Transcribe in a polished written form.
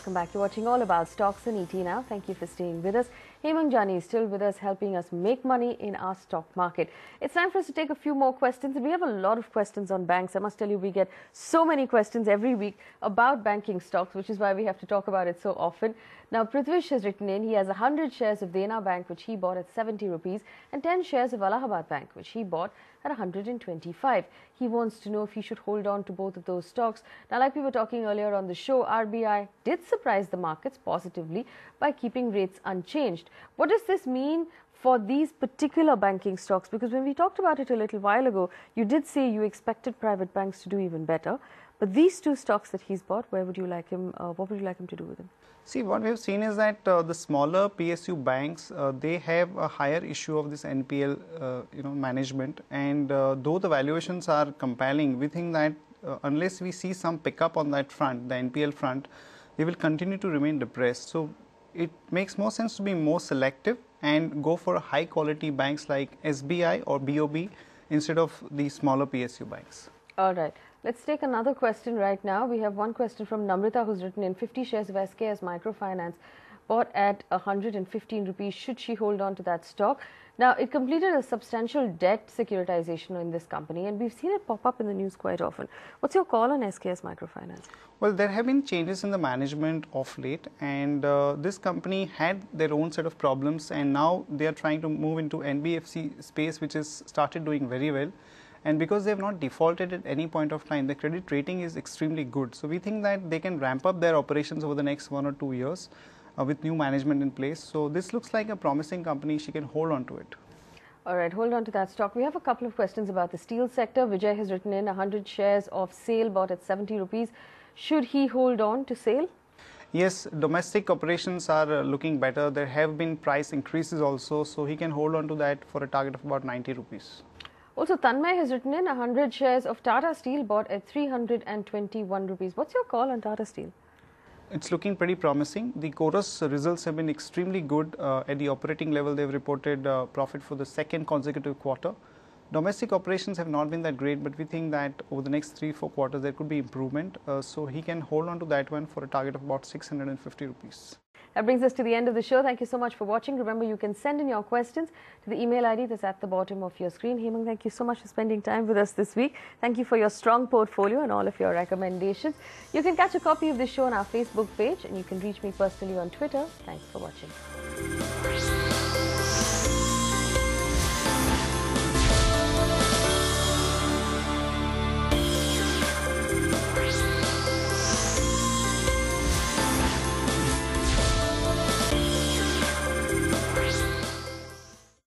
Welcome back. You're watching All About Stocks and ET now. Thank you for staying with us. Hemang Jani is still with us, helping us make money in our stock market. It's time for us to take a few more questions. We have a lot of questions on banks. I must tell you, we get so many questions every week about banking stocks, which is why we have to talk about it so often. Now, Prithvish has written in, he has 100 shares of Dena Bank, which he bought at 70 rupees, and 10 shares of Allahabad Bank, which he bought at 125. He wants to know if he should hold on to both of those stocks. Now, like we were talking earlier on the show, RBI did surprise the markets positively by keeping rates unchanged. What does this mean for these particular banking stocks? Because when we talked about it a little while ago, you did say you expected private banks to do even better. But these two stocks that he's bought, where would you like him? What would you like him to do with them? See, what we have seen is that the smaller PSU banks, they have a higher issue of this NPL, management. And though the valuations are compelling, we think that unless we see some pickup on that front, the NPL front, they will continue to remain depressed. So it makes more sense to be more selective and go for high quality banks like SBI or BOB instead of the smaller PSU banks. All right. Let's take another question right now. We have one question from Namrita, who's written in 50 shares of SKS Microfinance, bought at 115 rupees. Should she hold on to that stock? Now, it completed a substantial debt securitization in this company, and we've seen it pop up in the news quite often. What's your call on SKS Microfinance? Well, there have been changes in the management of late, and this company had their own set of problems, and now they are trying to move into NBFC space, which has started doing very well. And because they have not defaulted at any point of time, the credit rating is extremely good. So we think that they can ramp up their operations over the next 1 or 2 years with new management in place. So this looks like a promising company. She can hold on to it. All right, hold on to that stock. We have a couple of questions about the steel sector. Vijay has written in 100 shares of SAIL bought at 70 rupees. Should he hold on to SAIL? Yes, domestic operations are looking better. There have been price increases also, so he can hold on to that for a target of about 90 rupees. Also, Tanmay has written in 100 shares of Tata Steel bought at 321 rupees. What's your call on Tata Steel? It's looking pretty promising. The chorus results have been extremely good. At the operating level, they've reported profit for the second consecutive quarter. Domestic operations have not been that great, but we think that over the next 3-4 quarters, there could be improvement. So he can hold on to that one for a target of about 650 rupees. That brings us to the end of the show. Thank you so much for watching. Remember, you can send in your questions to the email ID that's at the bottom of your screen. Hemang, thank you so much for spending time with us this week. Thank you for your strong portfolio and all of your recommendations. You can catch a copy of this show on our Facebook page, and you can reach me personally on Twitter. Thanks for watching.